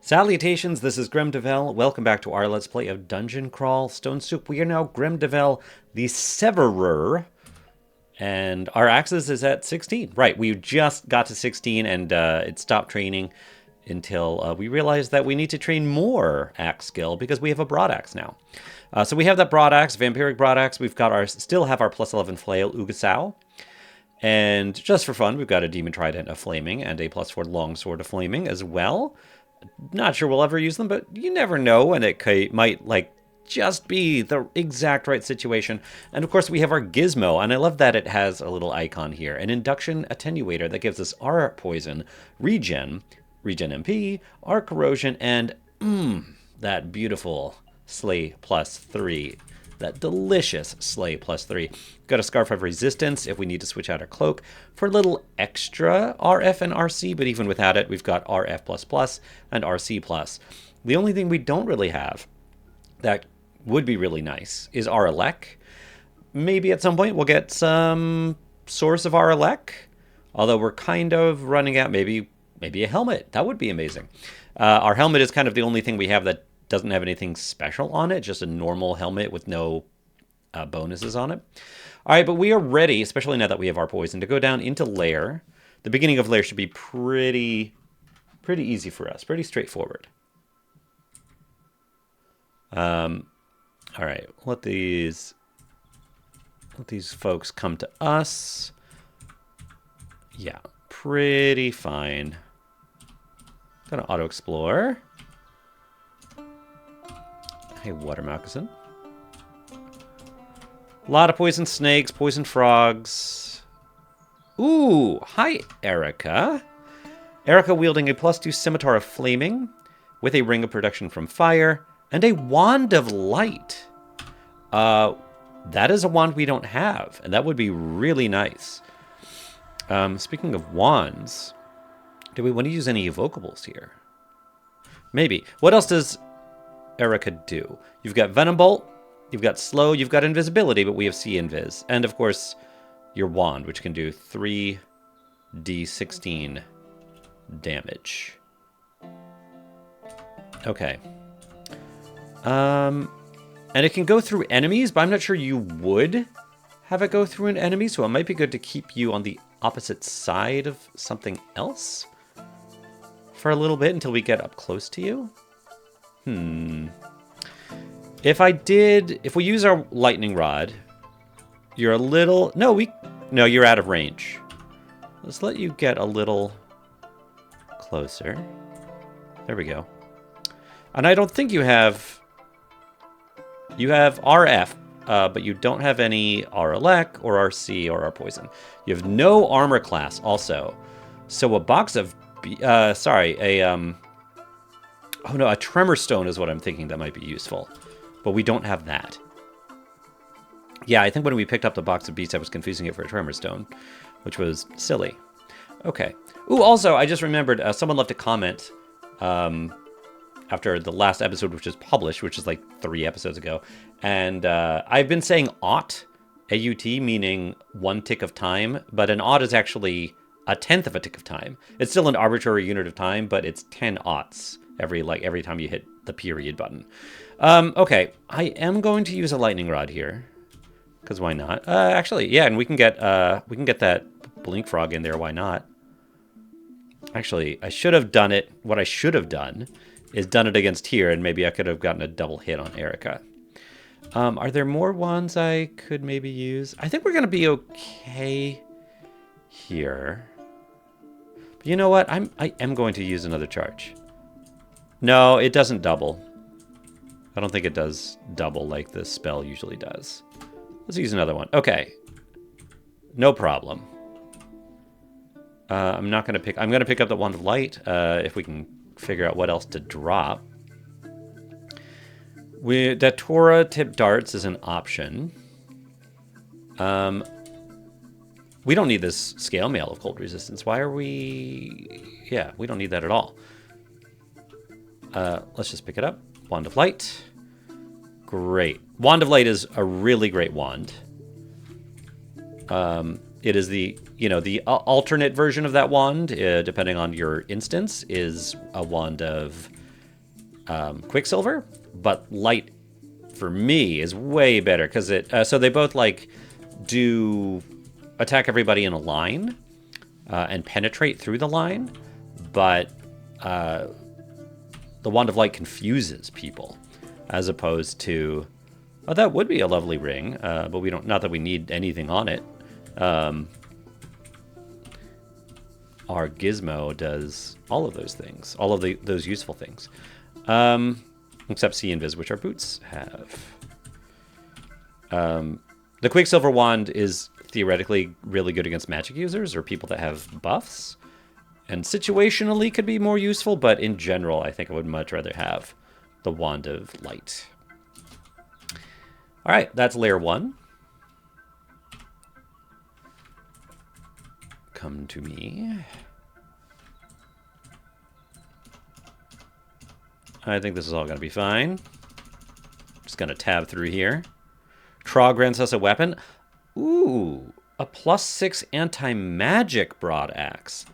Salutations, this is Grim Devel. Welcome back to our Let's Play of Dungeon Crawl Stone Soup. We are now Grim Devel, the Severer, and our axes is at 16. Right, we just got to 16 and it stopped training until we realized that we need to train more axe skill because we have a broad axe now. So we have that broad axe, vampiric broad axe. We've got still have our plus 11 flail, Ugasau. And just for fun, we've got a demon trident of flaming and a plus 4 longsword of flaming as well. Not sure we'll ever use them, but you never know, and it might, just be the exact right situation. And of course, we have our gizmo, and I love that it has a little icon here. An induction attenuator that gives us our poison, regen MP, our corrosion, and that beautiful slay plus 3. That delicious slay plus 3. Got a scarf of resistance if we need to switch out our cloak for a little extra RF and RC, but even without it, we've got RF++ and RC+. The only thing we don't really have that would be really nice is RLEC. Maybe at some point we'll get some source of RLEC, although we're kind of running out. Maybe a helmet. That would be amazing. Our helmet is kind of the only thing we have that doesn't have anything special on it, just a normal helmet with no bonuses on it. All right, but we are ready, especially now that we have our poison, to go down into Lair. The beginning of Lair should be pretty easy for us, pretty straightforward. All right, let these folks come to us. Yeah, pretty fine. Gonna auto explore. Hey, water moccasin. A lot of poison snakes, poison frogs. Ooh, hi, Erica. Erica wielding a +2 scimitar of flaming with a ring of protection from fire and a wand of light. That is a wand we don't have, and that would be really nice. Speaking of wands, do we want to use any evocables here? Maybe. What else does Erica do? You've got Venom Bolt, you've got Slow, you've got Invisibility, but we have C Invis. And of course, your wand, which can do 3d16 damage. Okay. And it can go through enemies, but I'm not sure you would have it go through an enemy, so it might be good to keep you on the opposite side of something else for a little bit until we get up close to you. If we use our lightning rod, you're a little... No, you're out of range. Let's let you get a little closer. There we go. And I don't think you have... You have RF, but you don't have any RLEC or RC or R poison. You have no armor class also. So a box of... Oh no, a tremor stone is what I'm thinking that might be useful. But we don't have that. Yeah, I think when we picked up the box of beasts, I was confusing it for a tremor stone, which was silly. Okay. Ooh, also, I just remembered, someone left a comment after the last episode, which was published, which is like 3 episodes ago. And I've been saying aught, A-U-T, meaning 1 tick of time, but an aught is actually a 1/10 of a tick of time. It's still an arbitrary unit of time, but it's 10 aughts every time you hit the period button. Okay, I am going to use a lightning rod here, because why not? Actually, yeah, and we can get that blink frog in there. Why not? Actually, I should have done it. What I should have done is done it against here, and maybe I could have gotten a double hit on Erica. Are there more wands I could maybe use? I think we're gonna be okay here. But you know what? I am going to use another charge. No, it doesn't double. I don't think it does double like this spell usually does. Let's use another one. Okay. No problem. I'm going to pick up the Wand of Light, if we can figure out what else to drop. Datura tip darts is an option. We don't need this scale mail of cold resistance. Why are we... Yeah, we don't need that at all. Let's just pick it up. Wand of Light. Great. Wand of Light is a really great wand. It is the alternate version of that wand, depending on your instance, is a wand of Quicksilver, but light for me is way better because so they both like do attack everybody in a line and penetrate through the line, but the Wand of Light confuses people as opposed to, oh, that would be a lovely ring, but we don't, not that we need anything on it. Our gizmo does all of those things, all of those useful things. Except See Invis, which our boots have. The Quicksilver Wand is theoretically really good against magic users or people that have buffs. And situationally could be more useful, but in general, I think I would much rather have the Wand of Light. All right, that's Lair 1. Come to me. I think this is all going to be fine. Just going to tab through here. Traw grants us a weapon. Ooh, a +6 anti-magic broad axe.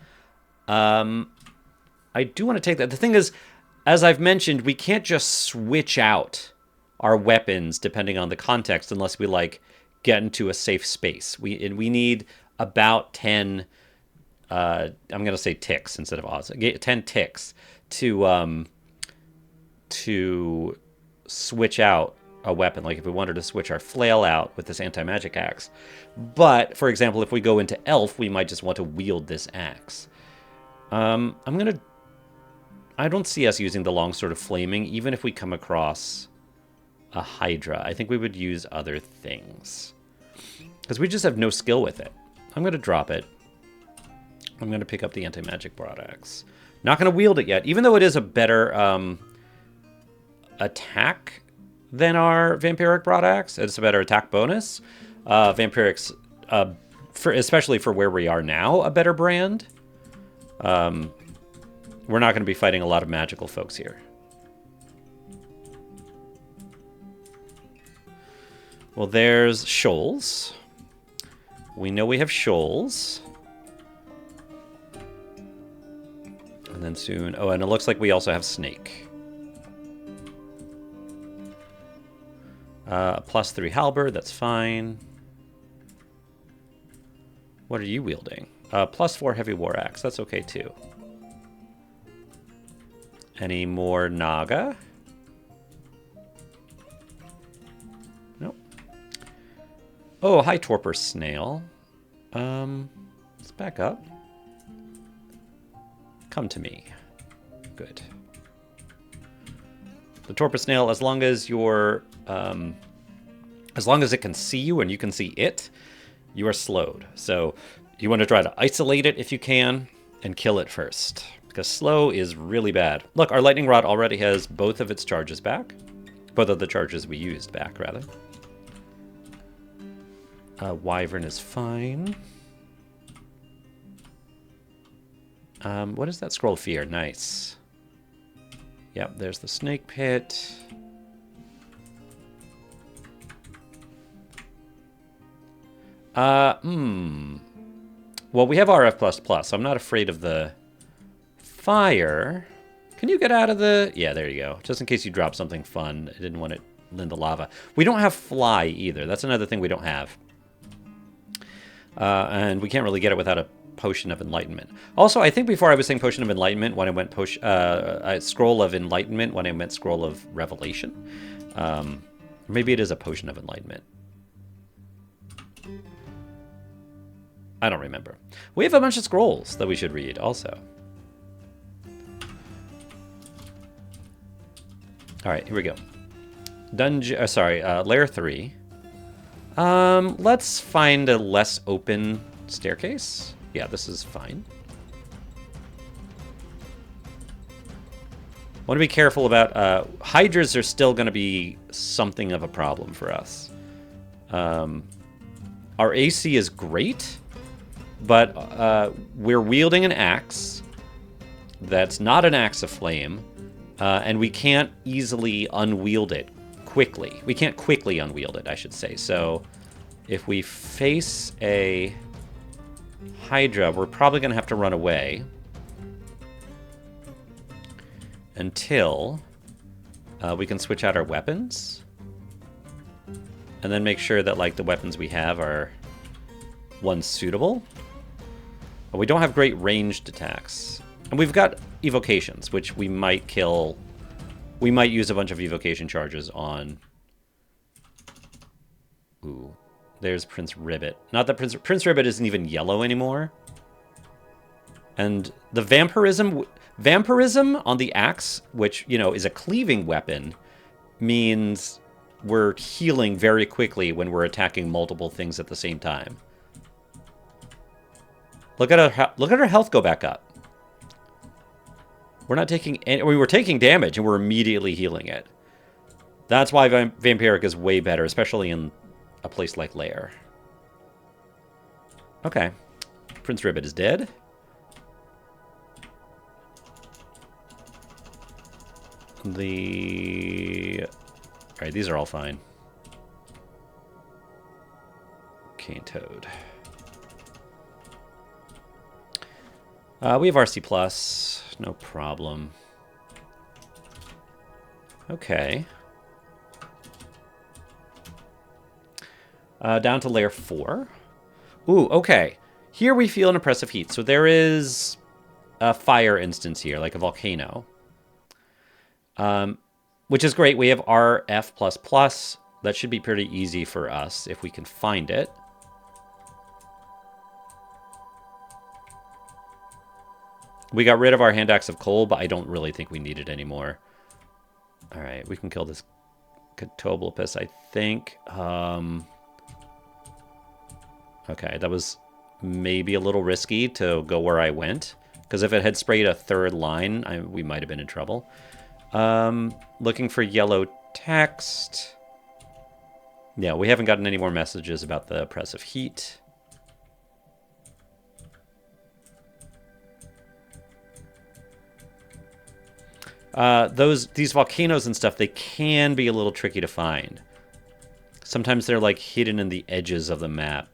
I do want to take that. The thing is, as I've mentioned, we can't just switch out our weapons depending on the context unless we like get into a safe space. We need about 10 I'm going to say ticks instead of odds. 10 ticks to switch out a weapon. Like if we wanted to switch our flail out with this anti-magic axe. But for example, if we go into elf, we might just want to wield this axe. I don't see us using the longsword of flaming, even if we come across a Hydra. I think we would use other things. Because we just have no skill with it. I'm going to drop it. I'm going to pick up the anti-magic broad axe. Not going to wield it yet, even though it is a better attack than our vampiric broad axe. It's a better attack bonus. Vampiric's, especially for where we are now, a better brand. We're not going to be fighting a lot of magical folks here. Well, there's shoals. We know we have shoals. And then soon... Oh, and it looks like we also have snake. +3 halberd, that's fine. What are you wielding? +4 heavy war axe, that's okay too. Any more Naga? Nope. Oh, hi Torpor Snail. Let's back up. Come to me. Good. The Torpor Snail, as long as you're... as long as it can see you and you can see it, you are slowed. So you want to try to isolate it if you can and kill it first. Because slow is really bad. Look, our lightning rod already has both of its charges back. Both of the charges we used back, rather. Wyvern is fine. What is that? Scroll of Fear. Nice. Yep, there's the snake pit. Well, we have RF++, so I'm not afraid of the fire. Can you get out of the... Yeah, there you go. Just in case you drop something fun. I didn't want it in the lava. We don't have fly either. That's another thing we don't have. And we can't really get it without a potion of enlightenment. Also, I think before I was saying potion of enlightenment when I went scroll of enlightenment when I meant scroll of revelation. Maybe it is a potion of enlightenment. I don't remember. We have a bunch of scrolls that we should read also. All right, here we go. Lair 3. Let's find a less open staircase. Yeah, this is fine. Want to be careful about... Hydras are still going to be something of a problem for us. Our AC is great, but we're wielding an axe that's not an axe of flame, and we can't easily unwield it quickly. We can't quickly unwield it, I should say. So if we face a Hydra, we're probably going to have to run away until We can switch out our weapons. And then make sure that, like, the weapons we have are ones suitable. But we don't have great ranged attacks. And we've got evocations, which we might kill. We might use a bunch of evocation charges on. Ooh, there's Prince Ribbit. Not that Prince Ribbit isn't even yellow anymore. And the vampirism on the axe, which, you know, is a cleaving weapon, means we're healing very quickly when we're attacking multiple things at the same time. Look at our health go back up. We're not taking any, we were taking damage and we're immediately healing it. That's why Vampiric is way better, especially in a place like Lair. Okay. Prince Ribbit is dead. Alright, these are all fine. Cane Toad. We have RC Plus. No problem. Okay. Down to Lair 4. Ooh, okay. Here we feel an oppressive heat. So there is a fire instance here, like a volcano. Which is great. We have RF++. That should be pretty easy for us if we can find it. We got rid of our hand axe of coal, but I don't really think we need it anymore. All right, we can kill this Catoblopus, I think. Okay, that was maybe a little risky to go where I went, because if it had sprayed a third line, we might have been in trouble. Looking for yellow text. Yeah, we haven't gotten any more messages about the oppressive heat. These volcanoes and stuff, they can be a little tricky to find. Sometimes they're like hidden in the edges of the map.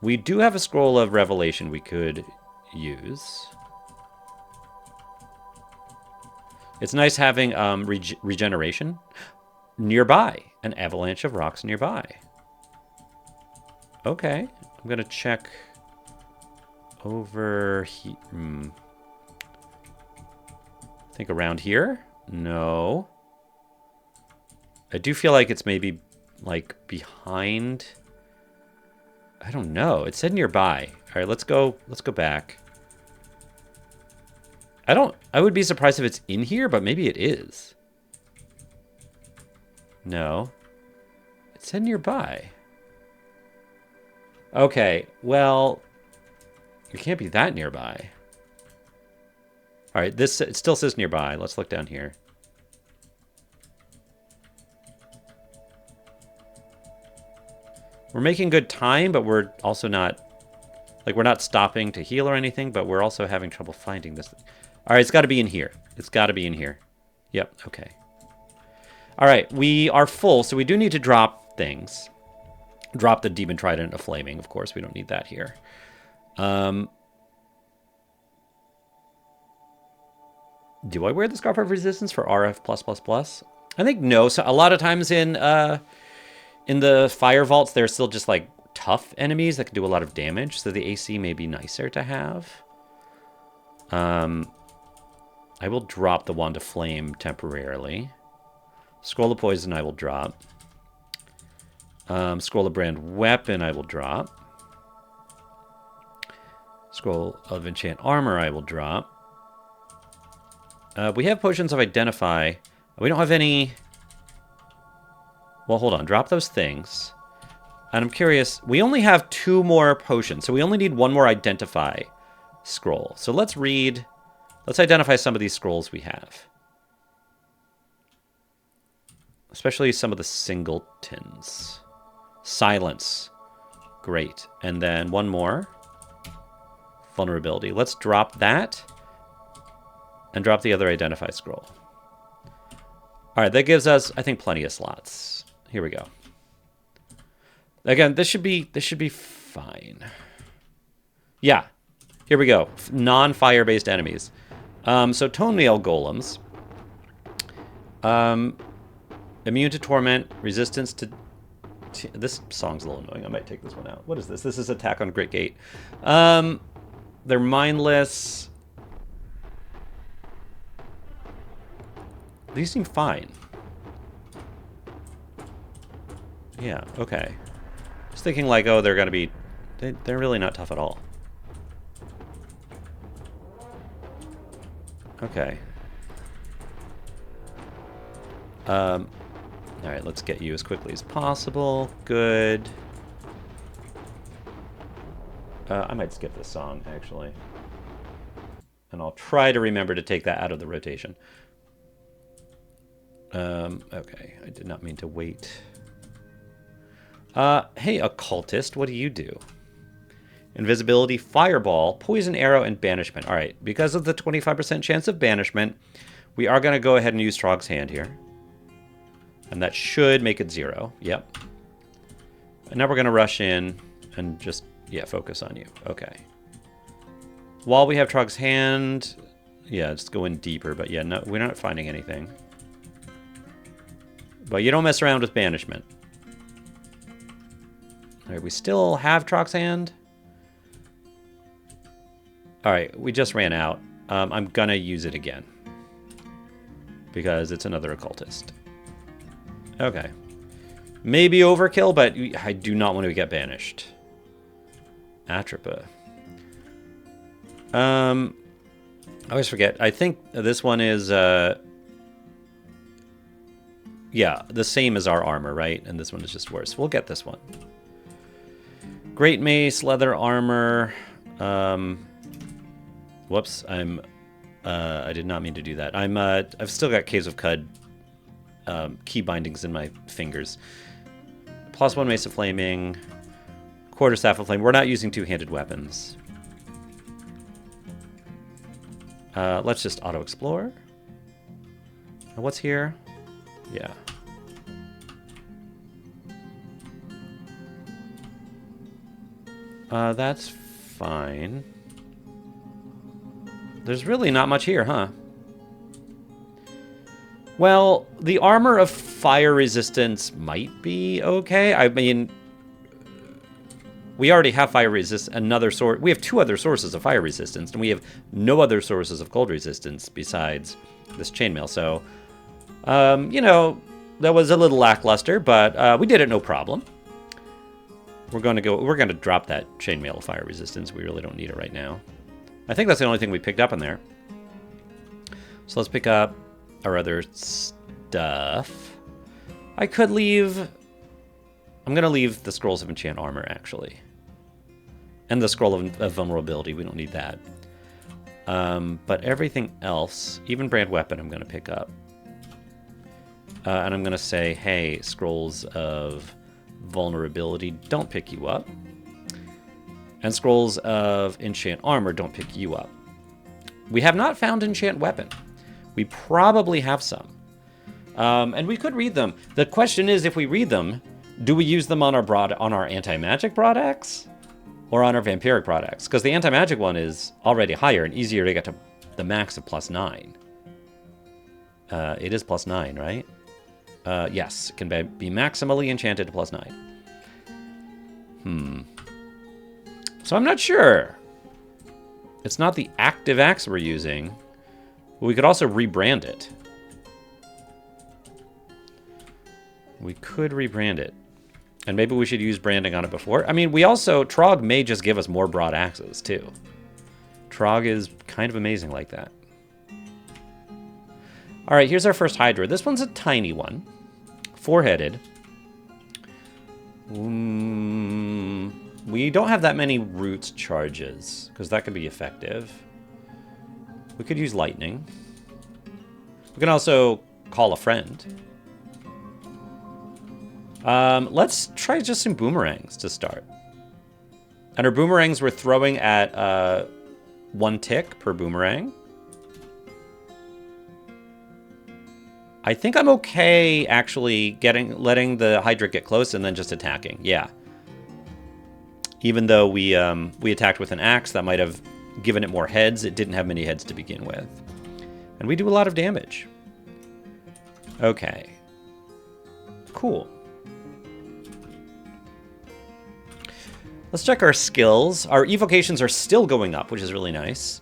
We do have a scroll of revelation we could use. It's nice having regeneration nearby. An avalanche of rocks nearby. Okay, I'm gonna check over here. I think around here? No. I do feel like it's maybe like behind. I don't know. It said nearby. All right, let's go back. I would be surprised if it's in here, but maybe it is. No. It said nearby. Okay, well, it can't be that nearby. All right, it still says nearby. Let's look down here. We're making good time, but we're also not, like, we're not stopping to heal or anything, but we're also having trouble finding this. All right, it's got to be in here. It's got to be in here. Yep, okay. All right, we are full, so we do need to drop things. Drop the Demon Trident of Flaming, of course. We don't need that here. Do I wear the Scarf of Resistance for RF+++? I think no. So a lot of times in the Fire Vaults, they're still just like tough enemies that can do a lot of damage. So the AC may be nicer to have. I will drop the Wand of Flame temporarily. Scroll of Poison I will drop. Scroll of Brand Weapon I will drop. Scroll of Enchant Armor I will drop. We have Potions of Identify. We don't have any. Well, hold on. Drop those things. And I'm curious. We only have 2 more potions, so we only need 1 more Identify scroll. So let's read. Let's identify some of these scrolls we have. Especially some of the singletons. Silence. Great. And then 1 more. Vulnerability. Let's drop that. And drop the other Identify scroll. All right, that gives us, I think, plenty of slots. Here we go. Again, this should be fine. Yeah, here we go. Non-fire-based enemies. So toenail golems. Immune to torment, resistance to... This song's a little annoying. I might take this one out. What is this? This is attack on Great Gate. They're mindless. These seem fine. Yeah, okay. Just thinking like, oh, they're gonna be... They're really not tough at all. Okay. Alright, let's get you as quickly as possible. Good. I might skip this song, actually. And I'll try to remember to take that out of the rotation. Okay, I did not mean to wait. Hey, occultist, what do you do? Invisibility, fireball, poison arrow, and banishment. All right, because of the 25% chance of banishment, we are going to go ahead and use Trog's Hand here. And that should make it 0. Yep. And now we're going to rush in and just, yeah, focus on you. Okay. While we have Trog's Hand, yeah, just go in deeper. But yeah, no, we're not finding anything. But you don't mess around with banishment. All right, we still have Trog's Hand. All right, we just ran out. I'm going to use it again. Because it's another occultist. Okay. Maybe overkill, but I do not want to get banished. Atropa. I always forget. I think this one is... yeah, the same as our armor, right? And this one is just worse. We'll get this one. Great mace, leather armor. Whoops, I did not mean to do that. I've still got Caves of Cud key bindings in my fingers. +1 Mace of Flaming, Quarterstaff of Flame. We're not using two-handed weapons. Let's just auto-explore. What's here? Yeah. That's fine. There's really not much here, huh? Well, the armor of fire resistance might be okay. I mean, we already have fire resistance. Another source. We have 2 other sources of fire resistance, and we have no other sources of cold resistance besides this chainmail. So, you know, that was a little lackluster, but we did it no problem. We're going to drop that chainmail of fire resistance. We really don't need it right now. I think that's the only thing we picked up in there. So let's pick up our other stuff. I could leave... I'm going to leave the Scrolls of Enchant Armor, actually. And the Scroll of Vulnerability. We don't need that. But everything else, even Brand Weapon, I'm going to pick up. And I'm going to say, hey, Scrolls of Vulnerability, don't pick you up. And Scrolls of Enchant Armor don't pick you up. We have not found Enchant Weapon. We probably have some. And we could read them. The question is, if we read them, do we use them on our anti-magic broadaxe? Or on our vampiric broadaxe? Because the anti-magic one is already higher and easier to get to the max of +9. It is +9, right? Yes, it can be maximally enchanted to +9. So I'm not sure. It's not the active axe we're using. But we could also rebrand it. We could rebrand it. And maybe we should use branding on it before. I mean, we also... Trog may just give us more broad axes, too. Trog is kind of amazing like that. All right, here's our first Hydra. This one's a tiny one. 4-headed. We don't have that many roots charges, because that could be effective. We could use lightning. We can also call a friend. Let's try just some boomerangs to start. And our boomerangs we're throwing at 1 tick per boomerang. I think I'm okay actually letting the Hydra get close and then just attacking. Yeah. Even though we attacked with an axe, that might have given it more heads. It didn't have many heads to begin with. And we do a lot of damage. Okay. Cool. Let's check our skills. Our evocations are still going up, which is really nice.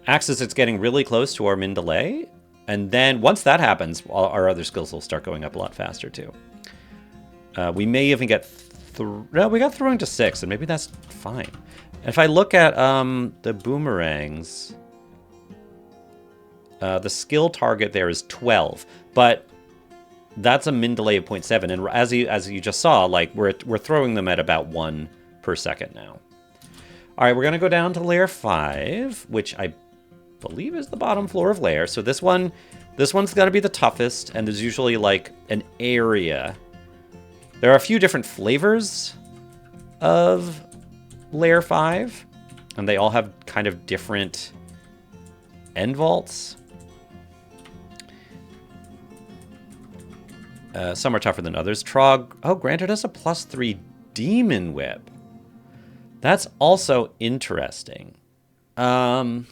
Axis, it's getting really close to our min delay. And then once that happens, our other skills will start going up a lot faster too. We may even get... No, we got throwing to 6, and maybe that's fine. If I look at the boomerangs... the skill target there is 12, but that's a min delay of 0.7. And as you just saw, like we're throwing them at about 1 per second now. All right, we're gonna go down to layer 5, which I believe is the bottom floor of layer. So this one's gonna be the toughest, and there's usually like an area. There are a few different flavors of layer 5, and they all have kind of different end vaults. Some are tougher than others. Trog, granted us a +3 Demon Whip. That's also interesting. Like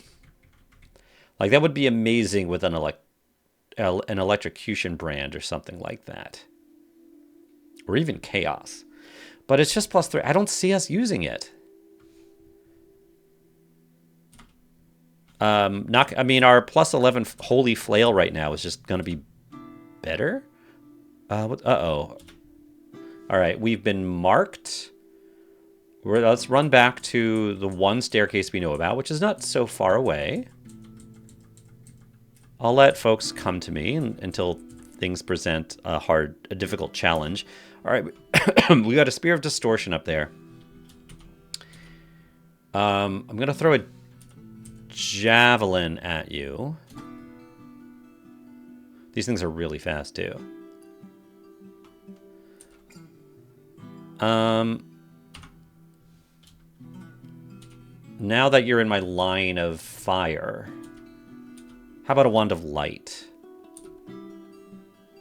that would be amazing with an electrocution brand or something like that. Or even chaos. But it's just +3. I don't see us using it. I mean, our +11 Holy Flail right now is just going to be better. Uh-oh. All right, we've been marked. Let's run back to the one staircase we know about, which is not so far away. I'll let folks come to me until things present a difficult challenge. All right, we got a Spear of Distortion up there. I'm going to throw a javelin at you. These things are really fast, too. Now that you're in my line of fire, how about a Wand of Light?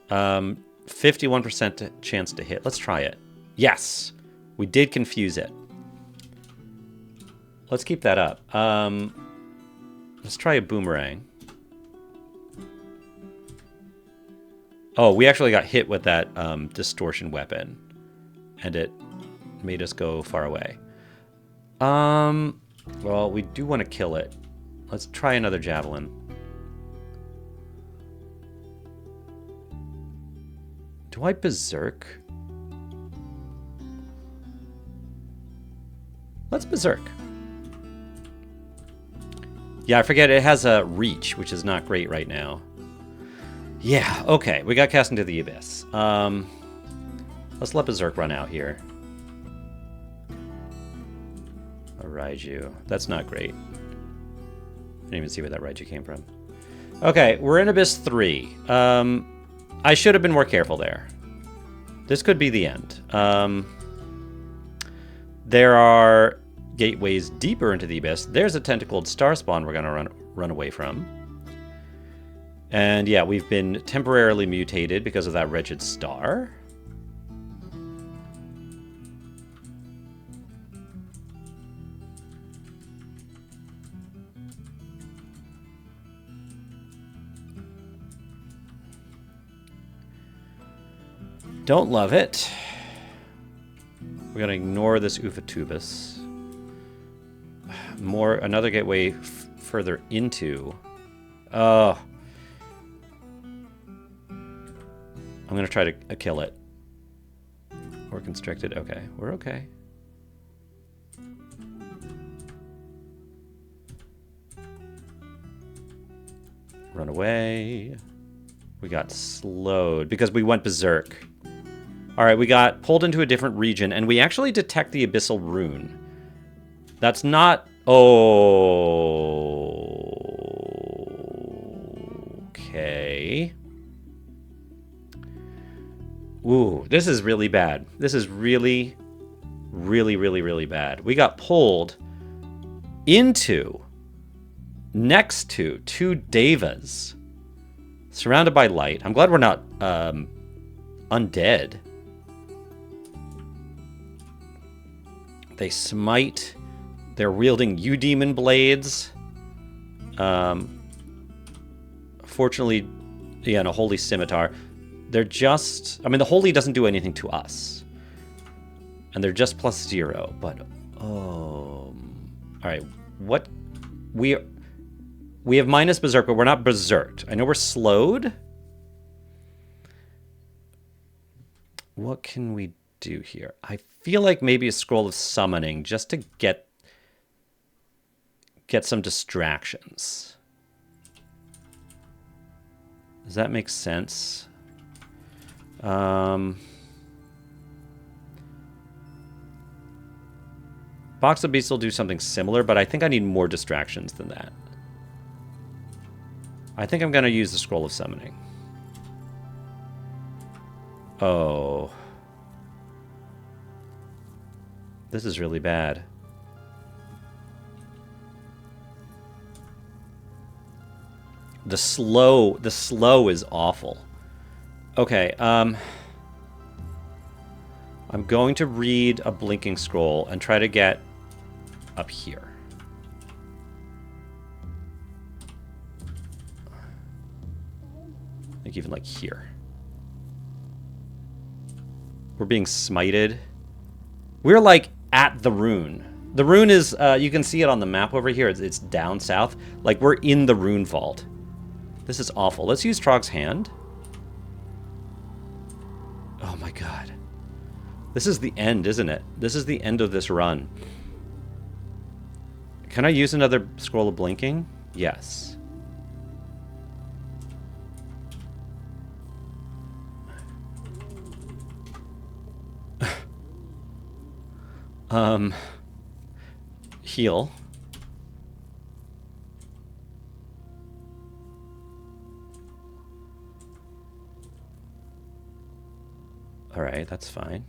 51% chance to hit. Let's try it. Yes, we did confuse it. Let's keep that up. Let's try a boomerang. Oh, we actually got hit with that distortion weapon, and it made us go far away. Well, we do want to kill it. Let's try another javelin. Do I berserk? Let's berserk. Yeah, I forget it has a reach, which is not great right now. Yeah, okay, we got cast into the abyss. Let's let berserk run out here. A Raiju. That's not great. I didn't even see where that Raiju came from. Okay, we're in Abyss 3. I should have been more careful there. This could be the end. There are gateways deeper into the abyss. There's a tentacled star spawn we're going to run away from. And yeah, we've been temporarily mutated because of that wretched star. Don't love it. We're going to ignore this Ufatubus. Another gateway further into. I'm going to try to kill it. We're constricted. Okay, we're okay. Run away. We got slowed because we went berserk. All right, we got pulled into a different region, and we actually detect the Abyssal Rune. That's not... Okay. Ooh, this is really bad. This is really, really, really, really bad. We got pulled next to two Devas, surrounded by light. I'm glad we're not undead. They smite. They're wielding Eudemon blades. Fortunately, yeah, and a holy scimitar. They're just... I mean, the holy doesn't do anything to us. And they're just +0, but... Oh... Alright, what... We have minus Berserk, but we're not Berserked. I know we're slowed. What can we do here? I feel like maybe a Scroll of Summoning, just to get some distractions. Does that make sense? Box of Beasts will do something similar, but I think I need more distractions than that. I think I'm going to use the Scroll of Summoning. Oh. This is really bad. The slow is awful. Okay, I'm going to read a Blinking Scroll and try to get up here. Like even like here. We're being smited. We're like at the rune. The rune is, you can see it on the map over here. It's down south. Like we're in the rune vault. This is awful. Let's use Trog's Hand. Oh my god. This is the end, isn't it? This is the end of this run. Can I use another Scroll of Blinking? Yes. Heal. All right, that's fine.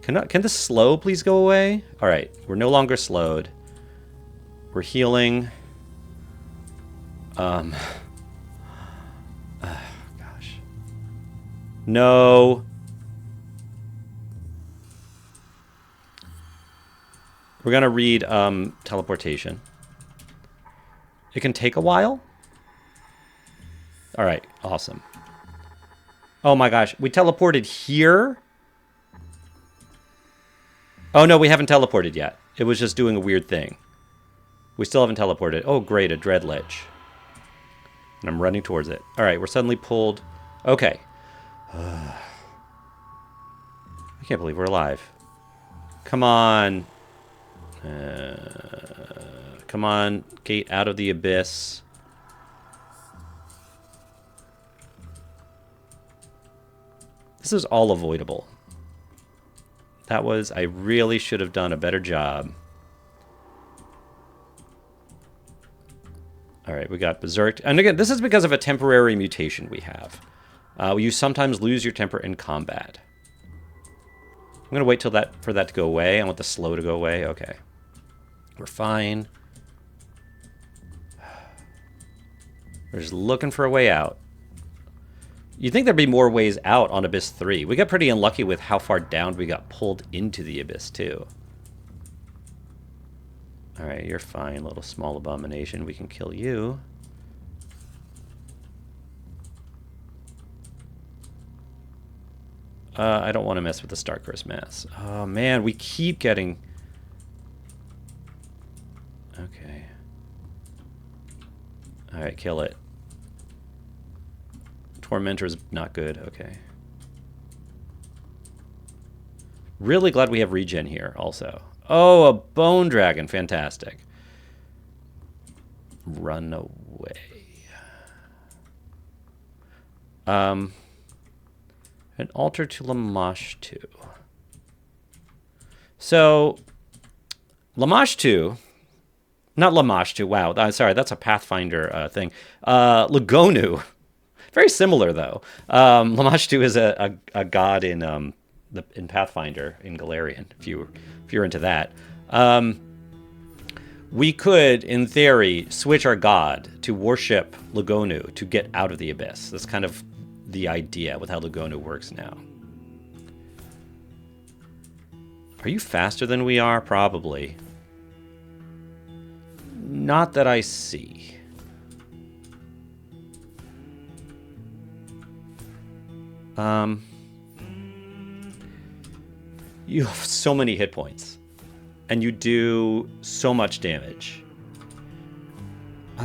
Can the slow please go away? All right, we're no longer slowed. We're healing. Gosh. No. We're gonna read teleportation. It can take a while. All right, awesome. Oh my gosh, we teleported here? Oh no, we haven't teleported yet. It was just doing a weird thing. We still haven't teleported. Oh great, a Dread Lich. And I'm running towards it. All right, we're suddenly pulled. Okay. I can't believe we're alive. Come on. Come on, gate out of the abyss. This is all avoidable. That was... I really should have done a better job. Alright, we got Berserked. And again, this is because of a temporary mutation we have. You sometimes lose your temper in combat. I'm going to wait till for that to go away. I want the slow to go away. Okay. We're fine. We're just looking for a way out. You'd think there'd be more ways out on Abyss 3. We got pretty unlucky with how far down we got pulled into the Abyss, too. Alright, you're fine, little small abomination. We can kill you. I don't want to mess with the Starcurse Mass. Oh, man, we keep getting... Okay. Alright, kill it. Tormentor's not good. Okay. Really glad we have regen here also. Oh, a Bone Dragon. Fantastic. Run away. An altar to Lamashtu. So, Lamashtu... Not Lamashtu. Wow. Sorry, that's a Pathfinder thing. Lugonu. Very similar, though. Lamashtu is a god in Pathfinder in Galarian. If you're into that, we could, in theory, switch our god to worship Lugonu to get out of the abyss. That's kind of the idea with how Lugonu works now. Are you faster than we are? Probably. Not that I see. You have so many hit points. And you do so much damage. I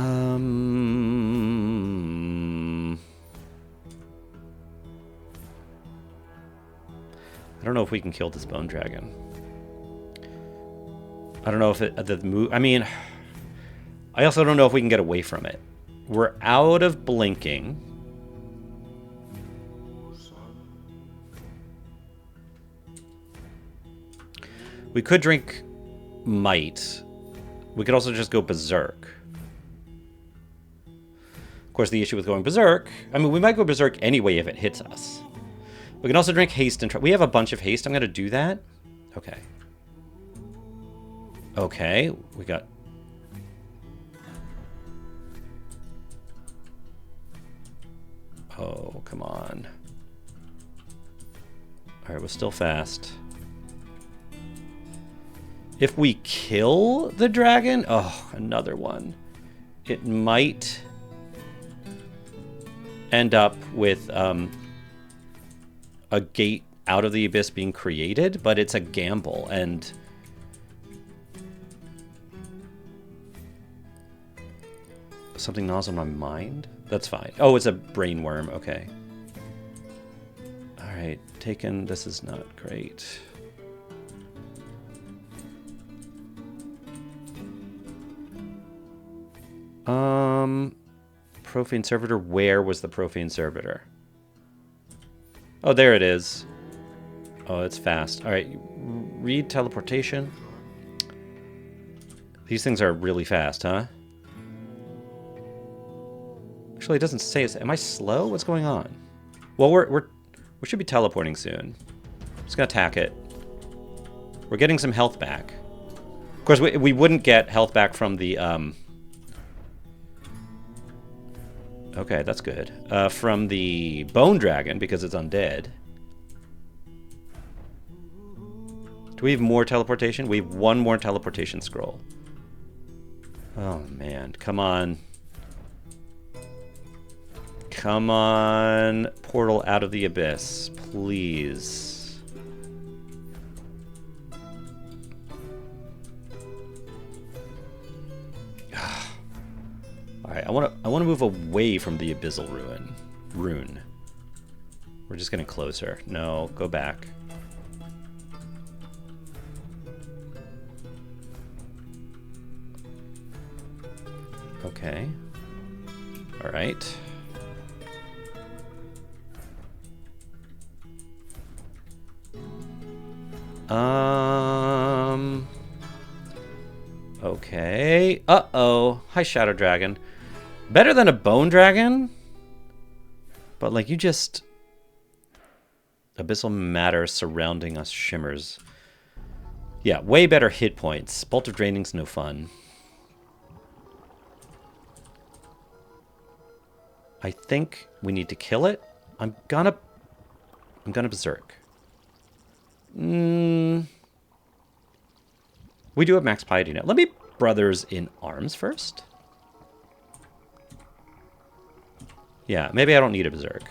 don't know if we can kill this bone dragon. I don't know if the move... I mean, I also don't know if we can get away from it. We're out of blinking. We could drink might. We could also just go berserk. Of course, the issue with going berserk... I mean, we might go berserk anyway if it hits us. We can also drink haste and try... We have a bunch of haste. I'm going to do that. Okay. Okay. We got... Oh, come on. Alright, we're still fast. If we kill the dragon... Oh, another one. It might end up with a gate out of the abyss being created, but it's a gamble, and... Something gnaws on my mind? That's fine. Oh, it's a brain worm. Okay. Alright, taken. This is not great. Profane Servitor. Where was the Profane Servitor? Oh, there it is. Oh, it's fast. Alright, read teleportation. These things are really fast, huh? Actually, it doesn't say it. Am I slow? What's going on? Well, we should be teleporting soon. Just gonna attack it. We're getting some health back. Of course, we wouldn't get health back from the Okay, that's good. From the bone dragon because it's undead. Do we have more teleportation? We have one more teleportation scroll. Oh man, come on. Come on, portal out of the abyss, please. All right, I want to move away from the abyssal rune. We're just gonna close her. No, go back. Okay. All right. Okay. Uh-oh. Hi, Shadow Dragon. Better than a Bone Dragon? But, like, you just... Abyssal matter surrounding us shimmers. Yeah, way better hit points. Bolt of Draining's no fun. I think we need to kill it. I'm gonna Berserk. We do have max piety now. Let me Brothers in Arms first. Yeah, maybe I don't need a Berserk.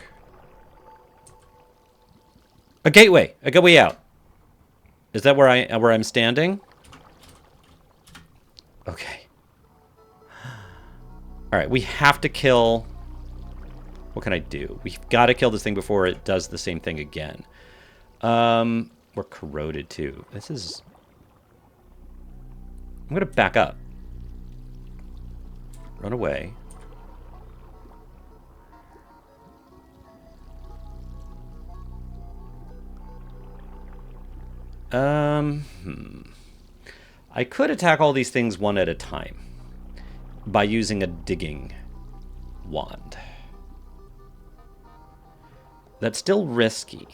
A gateway out. Is that where I'm standing? Okay. All right, we have to kill. What can I do? We've got to kill this thing before it does the same thing again. We're corroded too. This is... I'm going to back up. Run away. I could attack all these things one at a time by using a digging wand. That's still risky.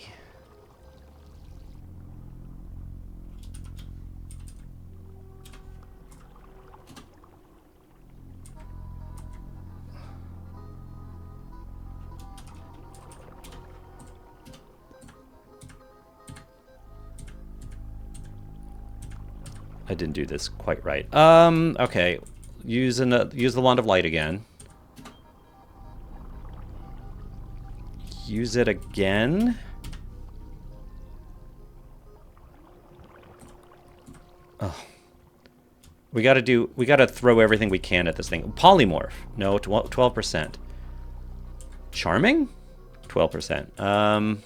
I didn't do this quite right. Okay. Use the Wand of Light again. use it again. Oh. We gotta throw everything we can at this thing. Polymorph. No, 12%. Charming? 12%.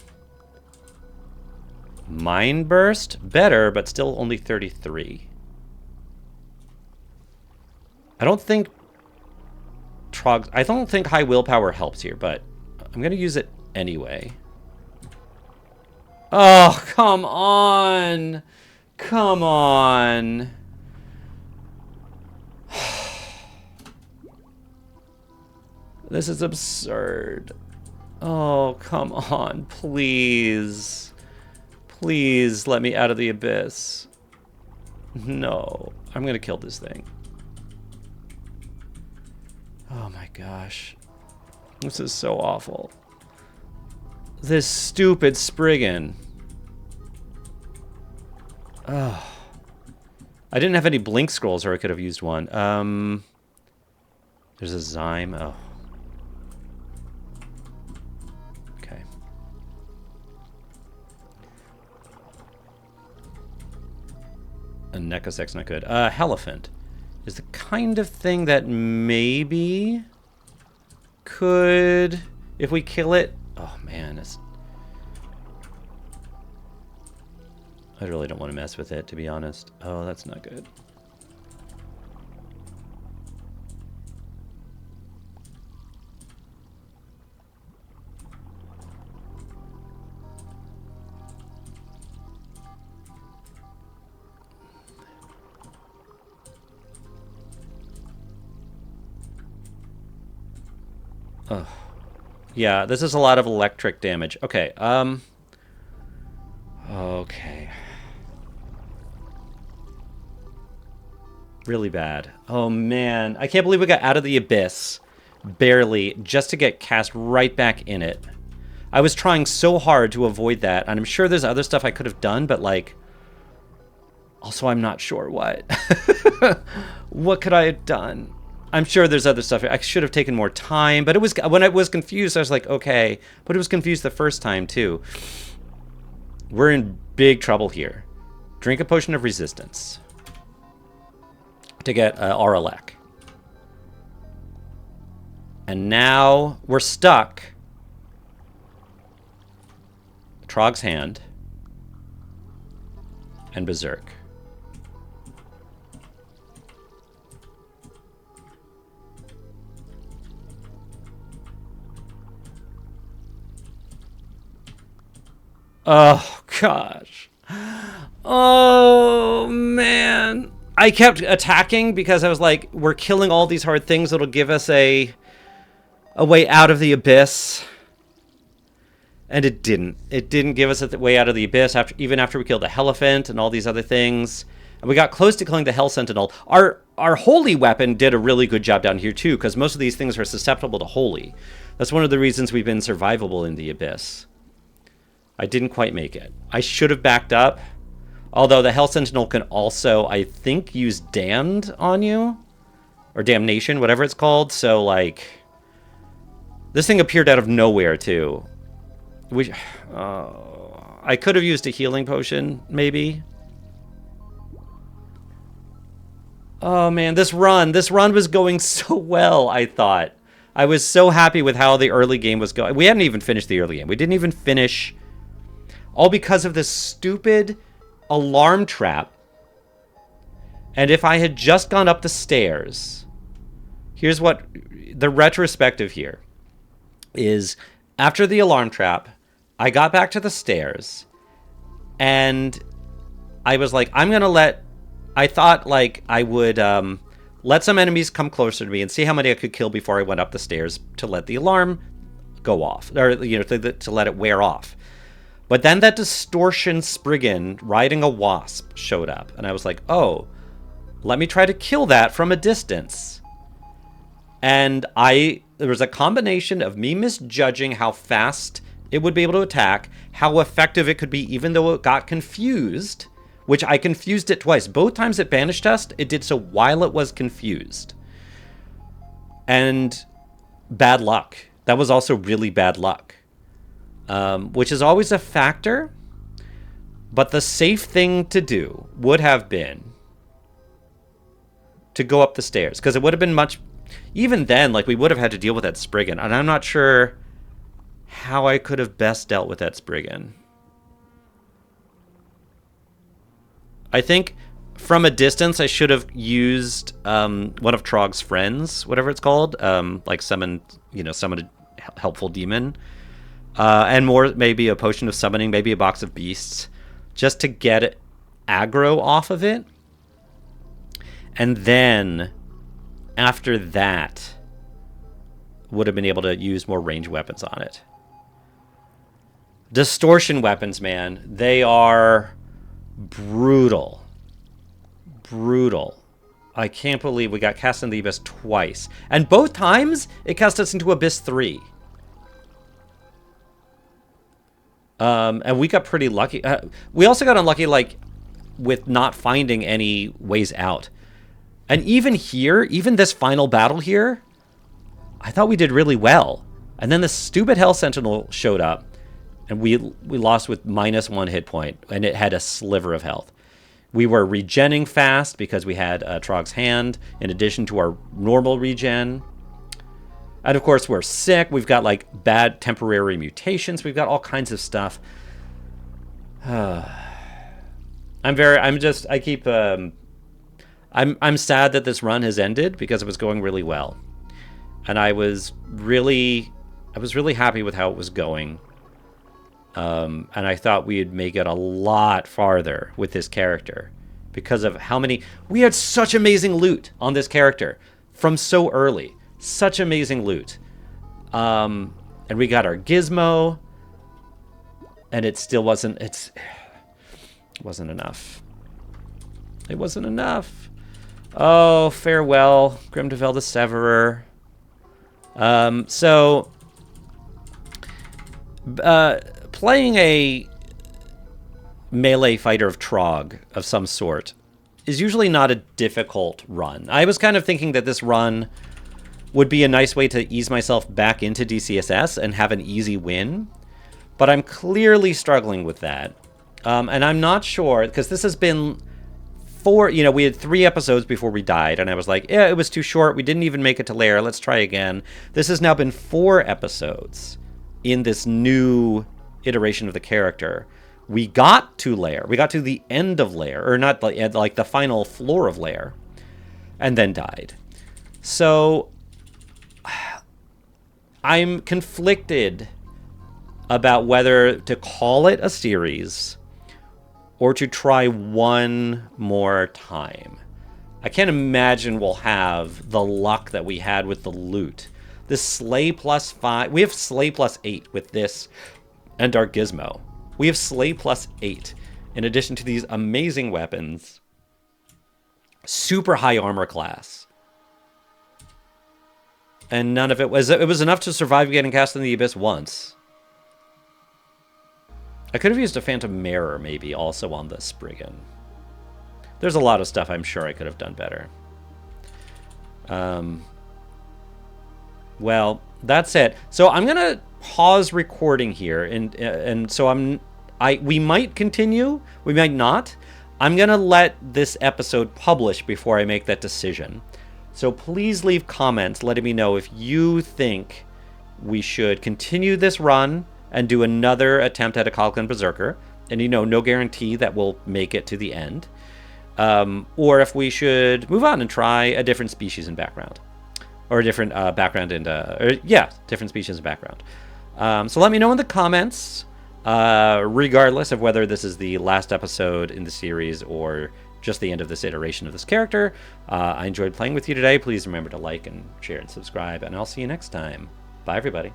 Mind Burst? Better, but still only 33. I don't think high willpower helps here, but I'm gonna use it anyway. Oh, come on! Come on! This is absurd. Oh, come on, please. Please let me out of the abyss. No, I'm gonna kill this thing. Oh my gosh. This is so awful. This stupid Spriggan. Oh. I didn't have any blink scrolls, or I could have used one. There's a Zyme. Oh. Okay. A Necosec's not good. Helephant is the kind of thing that maybe could, if we kill it. Oh man, I really don't want to mess with it, to be honest. Oh, that's not good. Oh. Yeah, this is a lot of electric damage. Okay, okay. Really bad. Oh, man. I can't believe we got out of the abyss. Barely. Just to get cast right back in it. I was trying so hard to avoid that. And I'm sure there's other stuff I could have done, but, like... Also, I'm not sure what. What could I have done? I'm sure there's other stuff. I should have taken more time. But it was... When I was confused, I was like, okay. But it was confused the first time, too. We're in big trouble here. Drink a potion of resistance. To get Auralek. And now we're stuck. Trog's Hand. And Berserk. Oh, gosh. Oh, man. I kept attacking because I was like, we're killing all these hard things that'll give us a way out of the abyss. And it didn't. It didn't give us a way out of the abyss, even after we killed the Helephant and all these other things. And we got close to killing the Hell Sentinel. Our holy weapon did a really good job down here, too, because most of these things are susceptible to holy. That's one of the reasons we've been survivable in the abyss. I didn't quite make it. I should have backed up. Although the Hell Sentinel can also, I think, use Damned on you. Or Damnation, whatever it's called. So, like... This thing appeared out of nowhere, too. I could have used a healing potion, maybe. Oh, man, this run was going so well, I thought. I was so happy with how the early game was going. We hadn't even finished the early game. We didn't even finish... All because of this stupid alarm trap. And if I had just gone up the stairs... Here's what... The retrospective here is... After the alarm trap, I got back to the stairs. And I was like, I'm going to let... I thought, like, I would let some enemies come closer to me and see how many I could kill before I went up the stairs to let the alarm go off. Or, you know, to let it wear off. But then that distortion Spriggan riding a wasp showed up. And I was like, oh, let me try to kill that from a distance. And there was a combination of me misjudging how fast it would be able to attack, how effective it could be even though it got confused, which I confused it twice. Both times it banished us, it did so while it was confused. And bad luck. That was also really bad luck. which is always a factor. But the safe thing to do would have been to go up the stairs, because it would have been much... Even then, like, we would have had to deal with that Spriggan, and I'm not sure how I could have best dealt with that Spriggan. I think from a distance I should have used one of Trog's friends, whatever it's called, like summon a helpful demon, and more maybe a potion of summoning, maybe a box of beasts, just to get aggro off of it. And then after that would have been able to use more ranged weapons on it. Distortion weapons, man, they are brutal. Brutal. I can't believe we got cast into the Abyss twice. And both times, it cast us into Abyss 3. And we got pretty lucky. We also got unlucky, like, with not finding any ways out. And even here, even this final battle here, I thought we did really well. And then the stupid Hell Sentinel showed up, and we lost with -1 hit point, and it had a sliver of health. We were regenning fast because we had Trog's Hand in addition to our normal regen. And of course, we're sick. We've got like bad temporary mutations. We've got all kinds of stuff. I'm sad that this run has ended because it was going really well. And I was really happy with how it was going. And I thought we'd make it a lot farther with this character because of how many... We had such amazing loot on this character from so early. Such amazing loot. And we got our gizmo. And it still wasn't... It wasn't enough. It wasn't enough. Oh, farewell, Grimdevel the Severer. Playing a melee fighter of Trog of some sort is usually not a difficult run. I was kind of thinking that this run would be a nice way to ease myself back into DCSS and have an easy win, but I'm clearly struggling with that. And I'm not sure, because this has been we had 3 episodes before we died, and I was like, yeah, it was too short. We didn't even make it to Lair. Let's try again. This has now been 4 episodes in this new iteration of the character. We got to Lair. We got to the end of Lair, or not like the final floor of Lair, and then died. So I'm conflicted about whether to call it a series or to try one more time. I can't imagine we'll have the luck that we had with the loot. This Slay +5... We have Slay +8 with this and our Gizmo. We have Slay +8 in addition to these amazing weapons. Super high armor class. And none of it was... It was enough to survive getting cast in the Abyss once. I could have used a Phantom Mirror, maybe, also on the Spriggan. There's a lot of stuff I'm sure I could have done better. Well, that's it. So I'm going to pause recording here, and so we might continue, we might not. I'm going to let this episode publish before I make that decision. So please leave comments letting me know if you think we should continue this run and do another attempt at a Coglin Berserker. And, no guarantee that we'll make it to the end. Or if we should move on and try a different species and background. Or a different background and... different species and background. So let me know in the comments, regardless of whether this is the last episode in the series or just the end of this iteration of this character. I enjoyed playing with you today. Please remember to like and share and subscribe, and I'll see you next time. Bye, everybody.